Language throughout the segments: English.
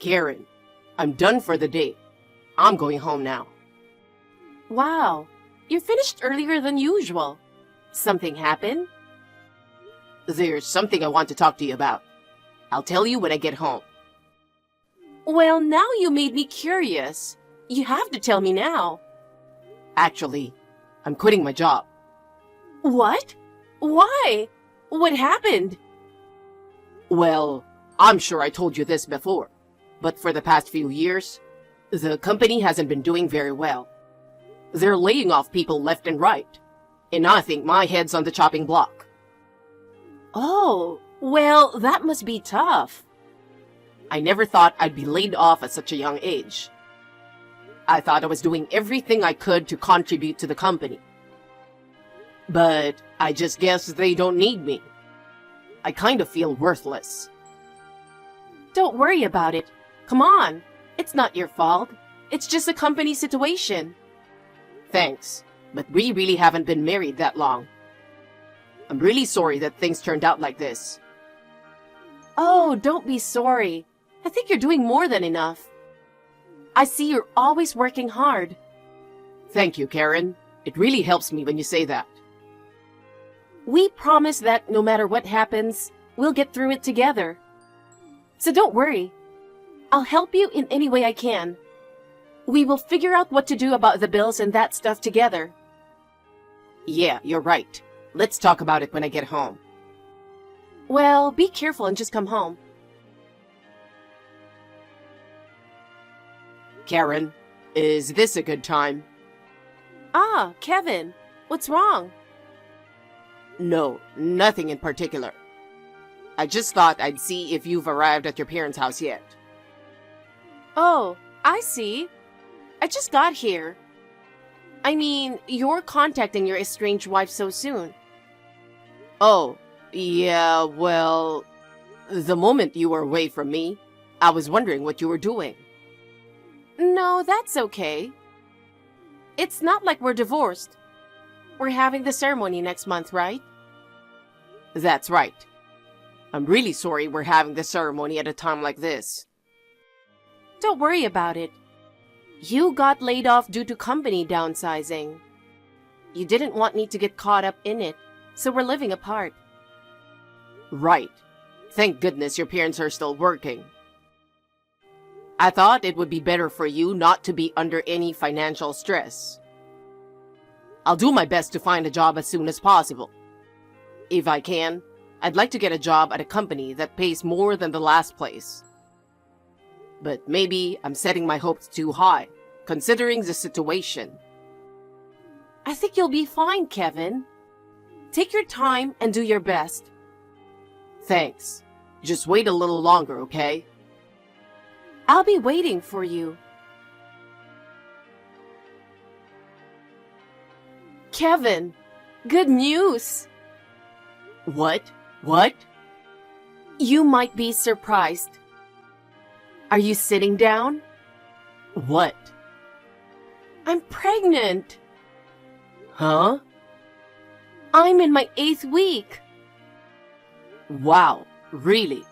Karen, I'm done for the day. I'm going home now. Wow, you finished earlier than usual. Something happened? There's something I want to talk to you about. I'll tell you when I get home. Well, now you made me curious. You have to tell me now. Actually, I'm quitting my job. What? Why? What happened? Well, I'm sure I told you this before, but for the past few years, the company hasn't been doing very well. They're laying off people left and right, and I think my head's on the chopping block. Oh, well, that must be tough. I never thought I'd be laid off at such a young age. I thought I was doing everything I could to contribute to the company. But I just guess they don't need me. I kind of feel worthless. Don't worry about it. Come on. It's not your fault. It's just a company situation. Thanks, but we really haven't been married that long. I'm really sorry that things turned out like this. Oh, don't be sorry. I think you're doing more than enough. I see you're always working hard. Thank you, Karen. It really helps me when you say that. We promise that no matter what happens, we'll get through it together. So don't worry. I'll help you in any way I can. We will figure out what to do about the bills and that stuff together. Yeah, you're right. Let's talk about it when I get home. Well, be careful and just come home. Karen, is this a good time? Ah, Kevin, what's wrong? No, nothing in particular. I just thought I'd see if you've arrived at your parents' house yet. Oh, I see. I just got here. I mean, you're contacting your estranged wife so soon. Oh, yeah, well, the moment you were away from me, I was wondering what you were doing. No, that's okay. It's not like we're divorced. We're having the ceremony next month, right? That's right. I'm really sorry we're having the ceremony at a time like this. Don't worry about it. You got laid off due to company downsizing. You didn't want me to get caught up in it, so we're living apart. Right. Thank goodness your parents are still working. I thought it would be better for you not to be under any financial stress. I'll do my best to find a job as soon as possible. If I can, I'd like to get a job at a company that pays more than the last place. But maybe I'm setting my hopes too high, considering the situation. I think you'll be fine, Kevin. Take your time and do your best. Thanks. Just wait a little longer, okay? I'll be waiting for you. Kevin, good news. What? What? You might be surprised. Are you sitting down? What? I'm pregnant. Huh? I'm in my 8th week. Wow, really?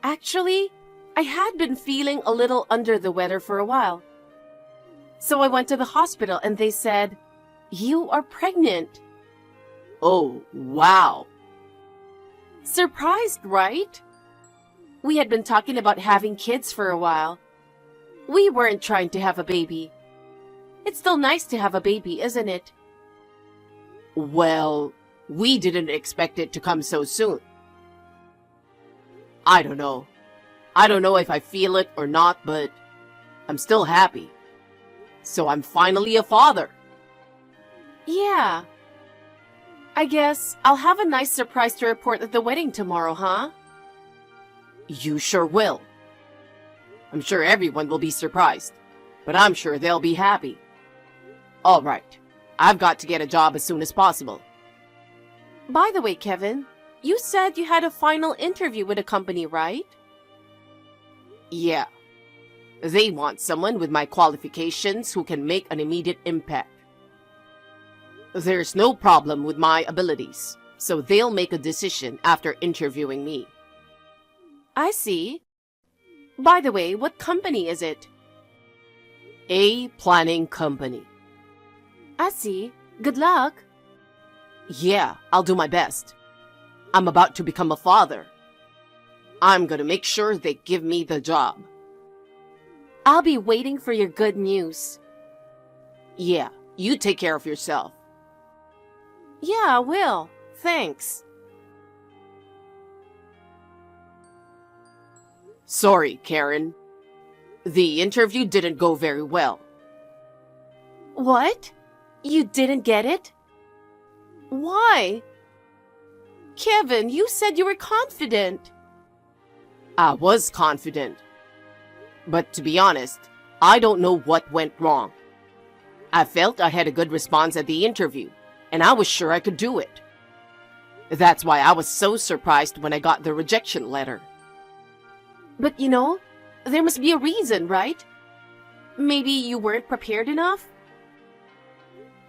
Actually, I had been feeling a little under the weather for a while. So I went to the hospital and they said, "You are pregnant." Oh, wow. Surprised, right? We had been talking about having kids for a while. We weren't trying to have a baby. It's still nice to have a baby, isn't it? Well, we didn't expect it to come so soon. I don't know. I don't know if I feel it or not, but I'm still happy. So I'm finally a father. Yeah. I guess I'll have a nice surprise to report at the wedding tomorrow, huh? You sure will. I'm sure everyone will be surprised, but I'm sure they'll be happy. All right, I've got to get a job as soon as possible. By the way, Kevin, you said you had a final interview with a company, right? Yeah. They want someone with my qualifications who can make an immediate impact. There's no problem with my abilities, so they'll make a decision after interviewing me. I see. By the way, what company is it? A planning company. I see. Good luck. Yeah, I'll do my best. I'm about to become a father. I'm gonna make sure they give me the job. I'll be waiting for your good news. Yeah, you take care of yourself. Yeah, I will. Thanks. Sorry, Karen. The interview didn't go very well. What? You didn't get it? Why? Kevin, you said you were confident. I was confident. But to be honest, I don't know what went wrong. I felt I had a good response at the interview, and I was sure I could do it. That's why I was so surprised when I got the rejection letter. But you know, there must be a reason, right? Maybe you weren't prepared enough?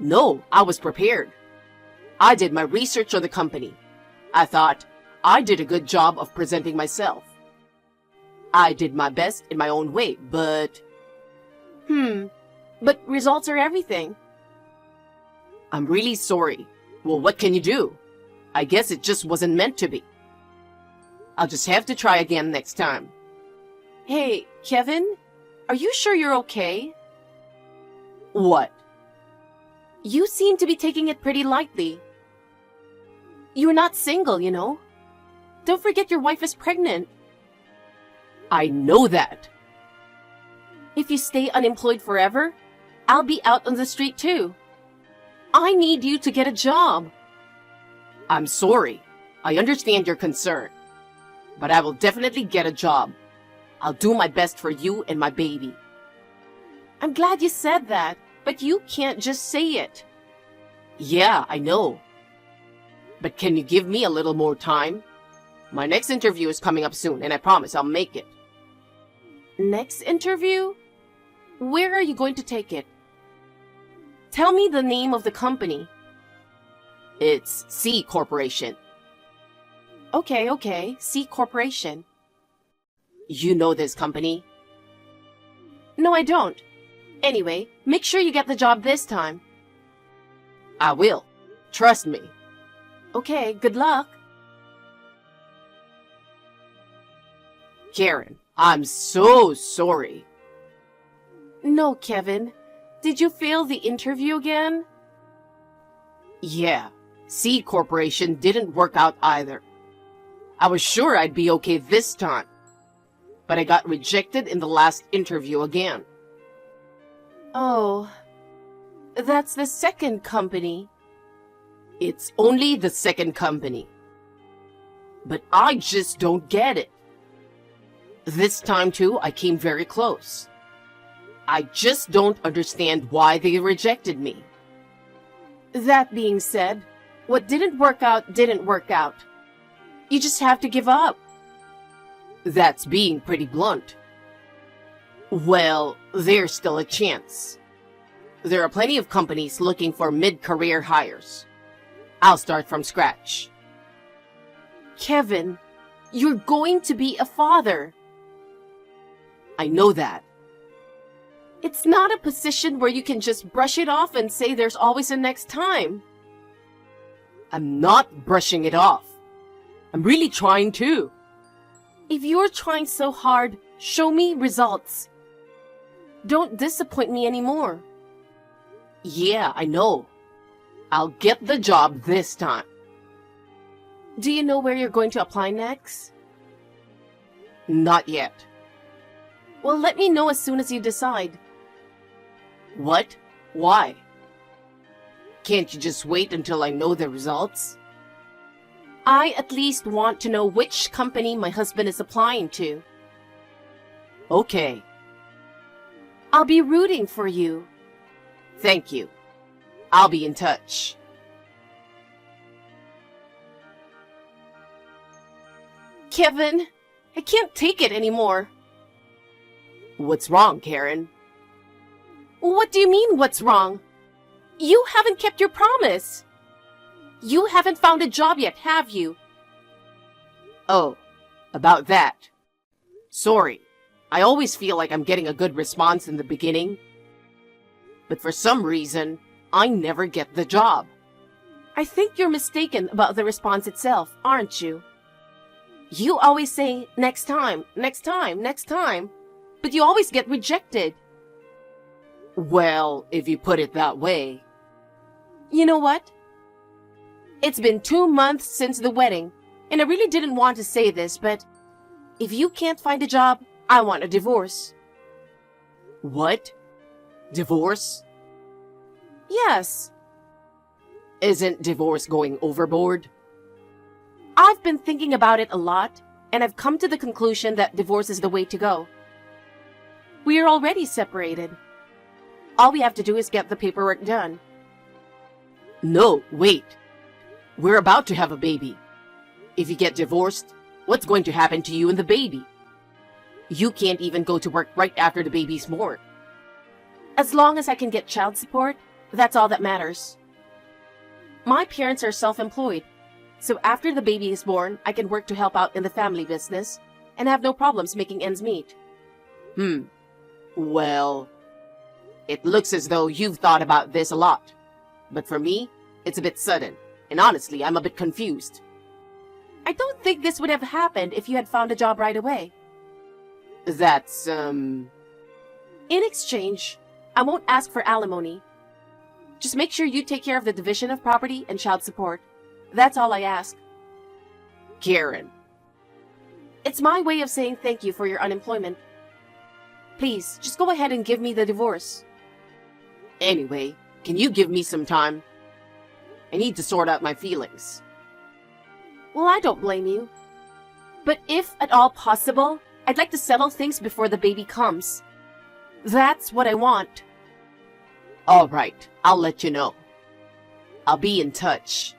No, I was prepared. I did my research on the company. I thought I did a good job of presenting myself. I did my best in my own way, but... But results are everything. I'm really sorry. Well, what can you do? I guess it just wasn't meant to be. I'll just have to try again next time. Hey, Kevin, are you sure you're okay? What? You seem to be taking it pretty lightly. You're not single, you know. Don't forget your wife is pregnant. I know that. If you stay unemployed forever, I'll be out on the street too. I need you to get a job. I'm sorry. I understand your concern. But I will definitely get a job. I'll do my best for you and my baby. I'm glad you said that, but you can't just say it. Yeah, I know. But can you give me a little more time? My next interview is coming up soon, and I promise I'll make it. Next interview? Where are you going to take it? Tell me the name of the company. It's C Corporation. Okay, C Corporation. You know this company? No, I don't. Anyway, make sure you get the job this time. I will. Trust me. Okay, good luck. Karen, I'm so sorry. No, Kevin. Did you fail the interview again? Yeah, C Corporation didn't work out either. I was sure I'd be okay this time, but I got rejected in the last interview again. Oh, that's the second company. It's only the second company. But I just don't get it. This time too, I came very close. I just don't understand why they rejected me. That being said, what didn't work out didn't work out. You just have to give up. That's being pretty blunt. Well, there's still a chance. There are plenty of companies looking for mid-career hires. I'll start from scratch. Kevin, you're going to be a father. I know that. It's not a position where you can just brush it off and say there's always a next time. I'm not brushing it off. I'm really trying to. If you're trying so hard, show me results. Don't disappoint me anymore. Yeah, I know. I'll get the job this time. Do you know where you're going to apply next? Not yet. Well, let me know as soon as you decide. What? Why? Can't you just wait until I know the results? I at least want to know which company my husband is applying to. Okay. I'll be rooting for you. Thank you. I'll be in touch. Kevin, I can't take it anymore. What's wrong, Karen? What do you mean, what's wrong? You haven't kept your promise. You haven't found a job yet, have you? Oh, about that. Sorry. I always feel like I'm getting a good response in the beginning, but for some reason, I never get the job. I think you're mistaken about the response itself, aren't you? You always say, next time, next time, next time, but you always get rejected. Well, if you put it that way. You know what? It's been 2 months since the wedding, and I really didn't want to say this, but if you can't find a job, I want a divorce. What? Divorce? Yes. Isn't divorce going overboard? I've been thinking about it a lot, and I've come to the conclusion that divorce is the way to go. We are already separated. All we have to do is get the paperwork done. No, wait. We're about to have a baby. If you get divorced, what's going to happen to you and the baby? You can't even go to work right after the baby's born. As long as I can get child support, that's all that matters. My parents are self-employed, so after the baby is born, I can work to help out in the family business and have no problems making ends meet. Well, it looks as though you've thought about this a lot. But for me, it's a bit sudden, and honestly, I'm a bit confused. I don't think this would have happened if you had found a job right away. That's, In exchange, I won't ask for alimony. Just make sure you take care of the division of property and child support. That's all I ask. Karen. It's my way of saying thank you for your unemployment. Please, just go ahead and give me the divorce. Anyway, can you give me some time? I need to sort out my feelings. Well, I don't blame you. But if at all possible, I'd like to settle things before the baby comes. That's what I want. All right, I'll let you know. I'll be in touch.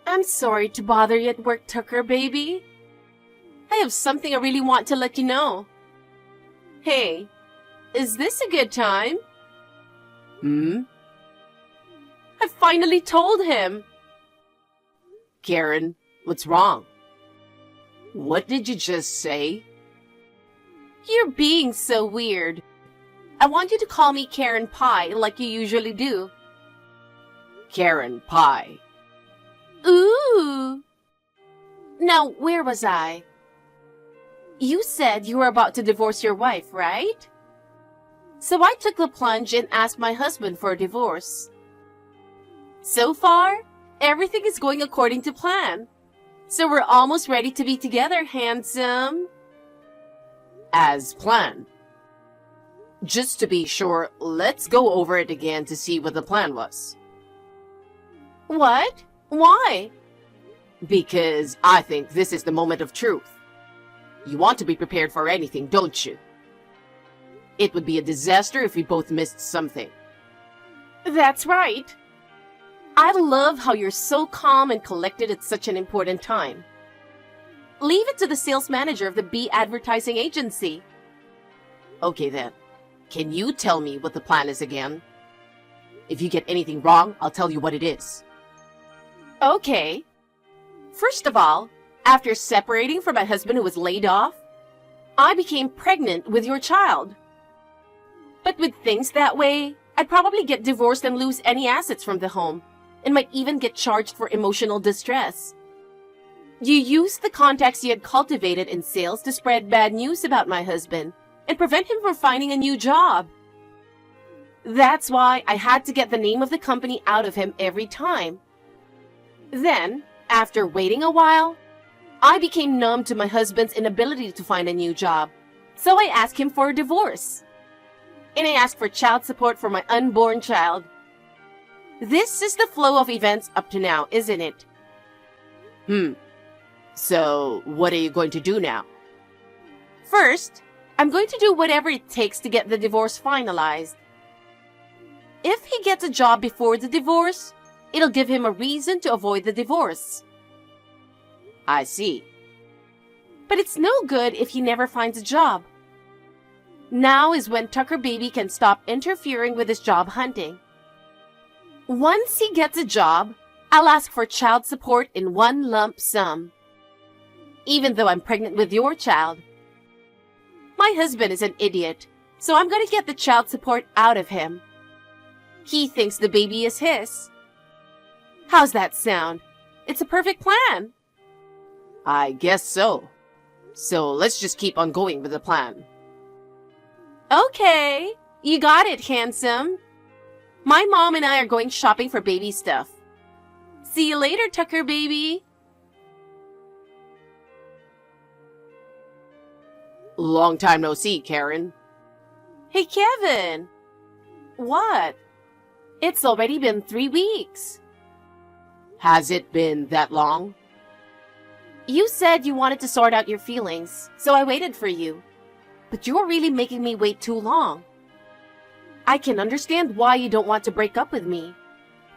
I'm sorry to bother you at work, Tucker, baby. I have something I really want to let you know. Hey, is this a good time? I finally told him. Karen, what's wrong? What did you just say? You're being so weird. I want you to call me Karen Pie like you usually do. Karen Pie. Ooh. Now, where was I? You said you were about to divorce your wife, right? So I took the plunge and asked my husband for a divorce. So far, everything is going according to plan. So we're almost ready to be together, handsome. As planned. Just to be sure, let's go over it again to see what the plan was. What? Why? Because I think this is the moment of truth. You want to be prepared for anything, don't you? It would be a disaster if we both missed something. That's right. I love how you're so calm and collected at such an important time. Leave it to the sales manager of the Bee Advertising Agency. Okay then. Can you tell me what the plan is again? If you get anything wrong, I'll tell you what it is. Okay. First of all, after separating from my husband who was laid off, I became pregnant with your child. But with things that way, I'd probably get divorced and lose any assets from the home, and might even get charged for emotional distress. You used the contacts you had cultivated in sales to spread bad news about my husband and prevent him from finding a new job. That's why I had to get the name of the company out of him every time. Then, after waiting a while, I became numb to my husband's inability to find a new job, so I asked him for a divorce. And I asked for child support for my unborn child. This is the flow of events up to now, isn't it? So, what are you going to do now? First, I'm going to do whatever it takes to get the divorce finalized. If he gets a job before the divorce, it'll give him a reason to avoid the divorce. I see. But it's no good if he never finds a job. Now is when Tucker Baby can stop interfering with his job hunting. Once he gets a job, I'll ask for child support in one lump sum. even though I'm pregnant with your child. My husband is an idiot, so I'm gonna get the child support out of him. He thinks the baby is his. How's that sound? It's a perfect plan. I guess so. So let's just keep on going with the plan. Okay, you got it, handsome. My mom and I are going shopping for baby stuff. See you later, Tucker baby. Long time no see, Karen. Hey, Kevin. What? It's already been 3 weeks. Has it been that long? You said you wanted to sort out your feelings, so I waited for you. But you're really making me wait too long. I can understand why you don't want to break up with me.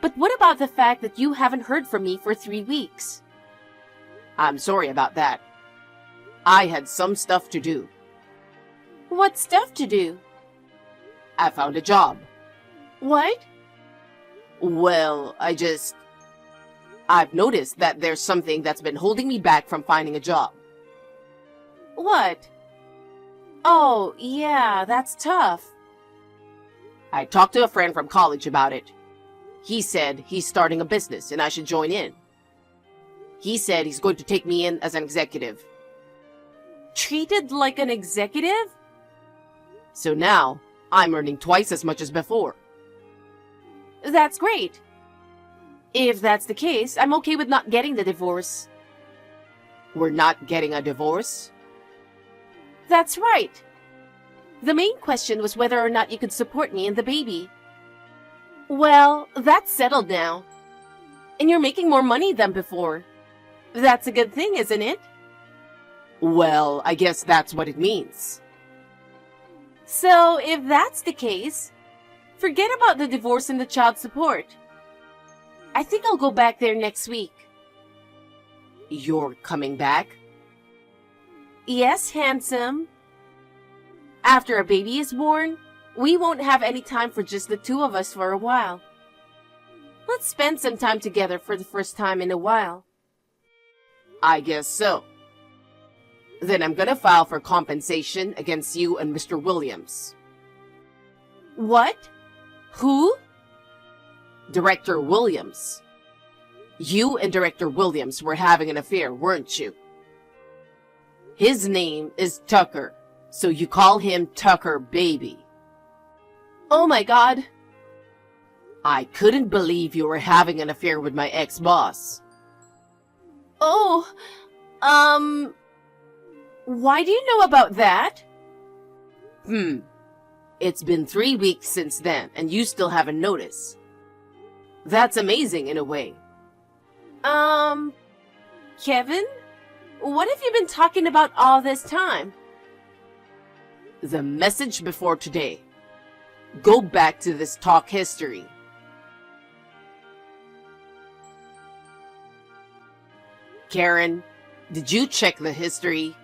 But what about the fact that you haven't heard from me for 3 weeks? I'm sorry about that. I had some stuff to do. What stuff to do? I found a job. What? Well, I've noticed that there's something that's been holding me back from finding a job. What? Oh, yeah, that's tough. I talked to a friend from college about it. He said he's starting a business and I should join in. He said he's going to take me in as an executive. Treated like an executive? So now, I'm earning twice as much as before. That's great. If that's the case, I'm okay with not getting the divorce. We're not getting a divorce? That's right. The main question was whether or not you could support me and the baby. Well, that's settled now. And you're making more money than before. That's a good thing, isn't it? Well, I guess that's what it means. So, if that's the case, forget about the divorce and the child support. I think I'll go back there next week. You're coming back? Yes, handsome. After a baby is born, we won't have any time for just the two of us for a while. Let's spend some time together for the first time in a while. I guess so. Then I'm gonna file for compensation against you and Mr. Williams. What? Who? Director Williams. You and Director Williams were having an affair, weren't you? His name is Tucker, so you call him Tucker Baby. Oh my God. I couldn't believe you were having an affair with my ex-boss. Oh, why do you know about that? It's been 3 weeks since then, and you still haven't noticed. That's amazing in a way. Kevin? What have you been talking about all this time? The message before today. Go back to this talk history. Karen, did you check the history?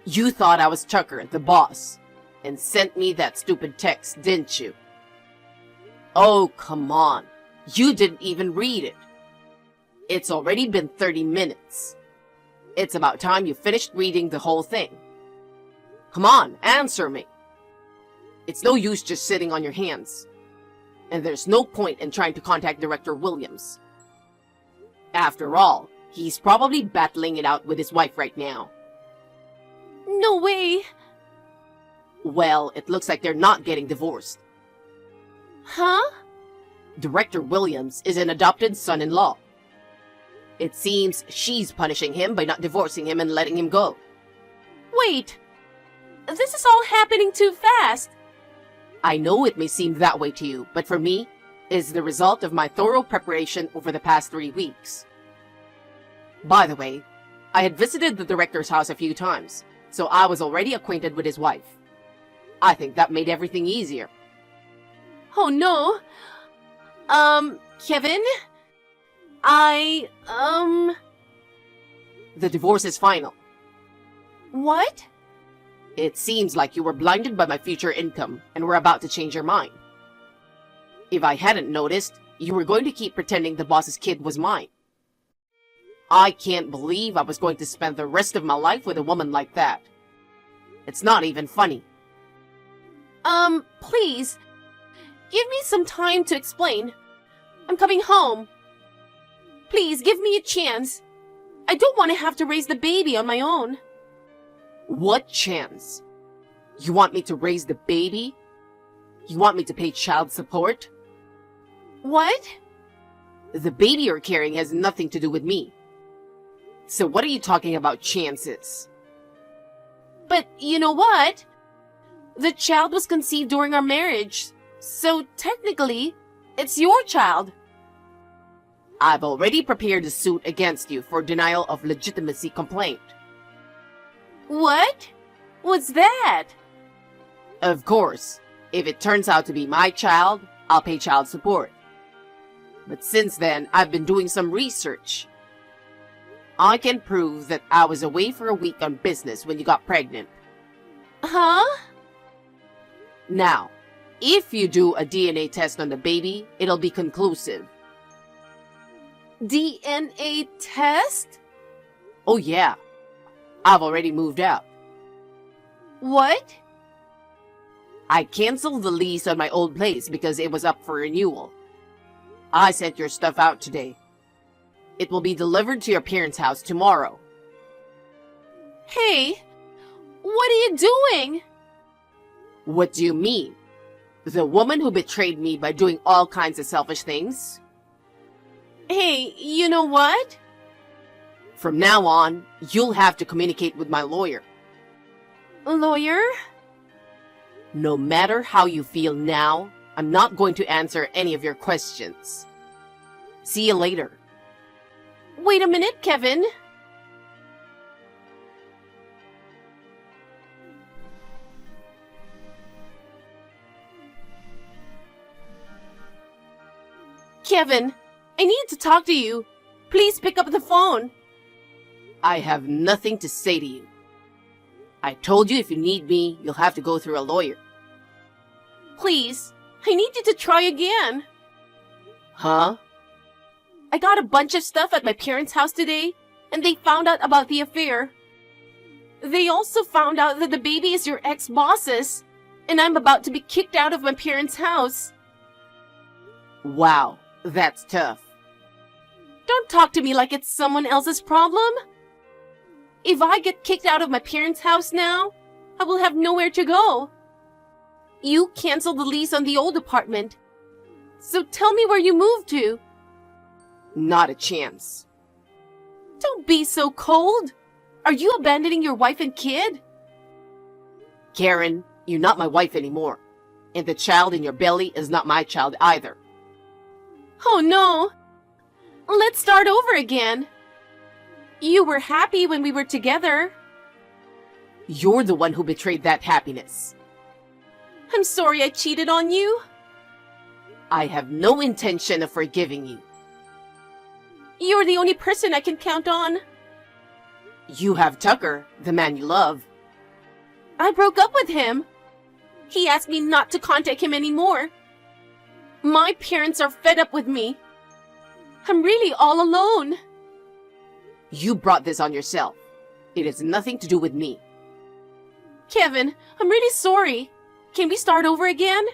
You thought I was Tucker, the boss, and sent me that stupid text, didn't you? Oh, come on. You didn't even read it. It's already been 30 minutes. It's about time you finished reading the whole thing. Come on, answer me. It's no use just sitting on your hands. And there's no point in trying to contact Director Williams. After all, he's probably battling it out with his wife right now. No way. Well, it looks like they're not getting divorced. Huh? Director Williams is an adopted son-in-law. It seems she's punishing him by not divorcing him and letting him go. Wait. This is all happening too fast. I know it may seem that way to you, but for me, it's the result of my thorough preparation over the past 3 weeks. By the way, I had visited the director's house a few times, so I was already acquainted with his wife. I think that made everything easier. Oh no. Kevin? The divorce is final. What? It seems like you were blinded by my future income and were about to change your mind. If I hadn't noticed, you were going to keep pretending the boss's kid was mine. I can't believe I was going to spend the rest of my life with a woman like that. It's not even funny. Please, give me some time to explain. I'm coming home. Please, give me a chance. I don't want to have to raise the baby on my own. What chance? You want me to raise the baby? You want me to pay child support? What? The baby you're carrying has nothing to do with me. So what are you talking about chances? But you know what? The child was conceived during our marriage, so technically, it's your child. I've already prepared a suit against you for denial of legitimacy complaint. What? What's that? Of course, if it turns out to be my child, I'll pay child support. But since then, I've been doing some research. I can prove that I was away for a week on business when you got pregnant. Huh? Now, if you do a DNA test on the baby, it'll be conclusive. DNA test? Oh yeah, I've already moved out. What? I canceled the lease on my old place because it was up for renewal. I sent your stuff out today. It will be delivered to your parents' house tomorrow. Hey, what are you doing? What do you mean? The woman who betrayed me by doing all kinds of selfish things? Hey, you know what? From now on, you'll have to communicate with my lawyer. Lawyer? No matter how you feel now, I'm not going to answer any of your questions. See you later. Wait a minute, Kevin. Kevin, I need to talk to you. Please pick up the phone. I have nothing to say to you. I told you if you need me, you'll have to go through a lawyer. Please, I need you to try again. Huh? I got a bunch of stuff at my parents' house today, and they found out about the affair. They also found out that the baby is your ex-boss's, and I'm about to be kicked out of my parents' house. Wow, that's tough. Don't talk to me like it's someone else's problem. If I get kicked out of my parents' house now, I will have nowhere to go. You canceled the lease on the old apartment. So tell me where you moved to. Not a chance. Don't be so cold. Are you abandoning your wife and kid? Karen, you're not my wife anymore. And the child in your belly is not my child either. Oh no. Let's start over again. You were happy when we were together. You're the one who betrayed that happiness. I'm sorry I cheated on you. I have no intention of forgiving you. You're the only person I can count on. You have Tucker, the man you love. I broke up with him. He asked me not to contact him anymore. My parents are fed up with me. I'm really all alone. You brought this on yourself. It has nothing to do with me. Kevin, I'm really sorry. Can we start over again?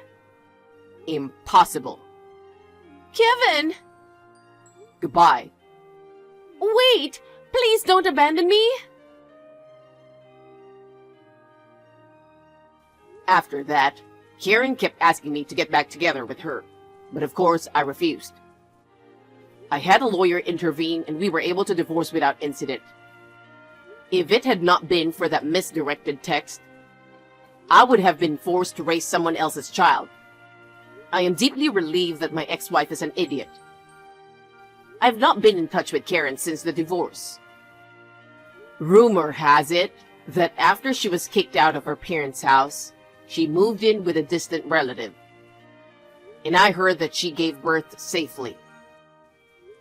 Impossible. Kevin! Goodbye. Wait! Please don't abandon me! After that, Karen kept asking me to get back together with her, but of course I refused. I had a lawyer intervene and we were able to divorce without incident. If it had not been for that misdirected text, I would have been forced to raise someone else's child. I am deeply relieved that my ex-wife is an idiot. I've not been in touch with Karen since the divorce. Rumor has it that after she was kicked out of her parents' house, she moved in with a distant relative. And I heard that she gave birth safely.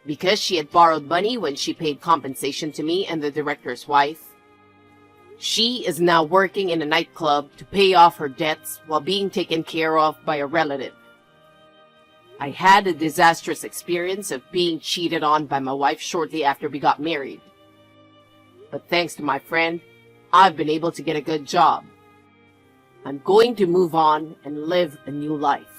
Because she had borrowed money when she paid compensation to me and the director's wife, she is now working in a nightclub to pay off her debts while being taken care of by a relative. I had a disastrous experience of being cheated on by my wife shortly after we got married. But thanks to my friend, I've been able to get a good job. I'm going to move on and live a new life.